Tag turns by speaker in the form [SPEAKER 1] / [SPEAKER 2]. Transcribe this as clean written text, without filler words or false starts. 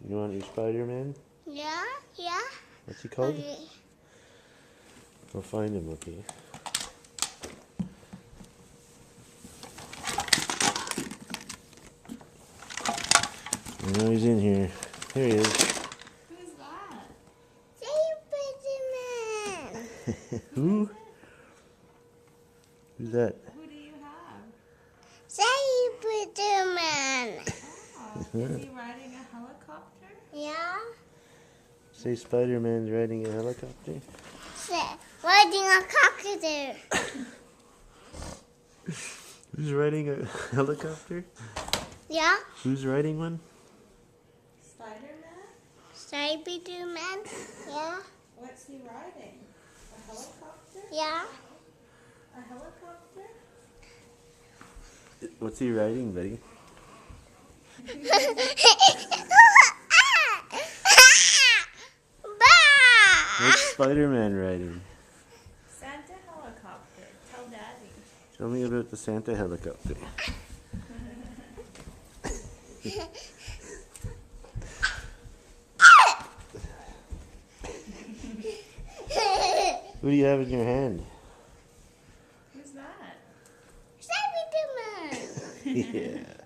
[SPEAKER 1] You want your Spider-Man?
[SPEAKER 2] Yeah, yeah.
[SPEAKER 1] What's he called?
[SPEAKER 2] Okay.
[SPEAKER 1] I'll find him, okay? I know he's in here. Here he is.
[SPEAKER 3] Who's that?
[SPEAKER 2] Spider-Man.
[SPEAKER 1] Who? Who's that?
[SPEAKER 3] Who do you have?
[SPEAKER 2] Spider-Man.
[SPEAKER 3] Oh, is he riding a helicopter?
[SPEAKER 2] Yeah.
[SPEAKER 1] Say Spider-Man's riding a helicopter?
[SPEAKER 2] Riding a cockatoo.
[SPEAKER 1] Who's riding a helicopter?
[SPEAKER 2] Yeah.
[SPEAKER 1] Who's riding one?
[SPEAKER 3] Spider-Man?
[SPEAKER 2] Spider-Man. Yeah.
[SPEAKER 3] What's he riding? A helicopter?
[SPEAKER 2] Yeah.
[SPEAKER 3] A helicopter?
[SPEAKER 1] What's he riding, buddy? What's Spider-Man riding?
[SPEAKER 3] Santa helicopter. Tell Daddy.
[SPEAKER 1] Tell me about the Santa helicopter. What do you have in your hand?
[SPEAKER 3] Who's that?
[SPEAKER 2] Spider-Man.
[SPEAKER 1] Yeah.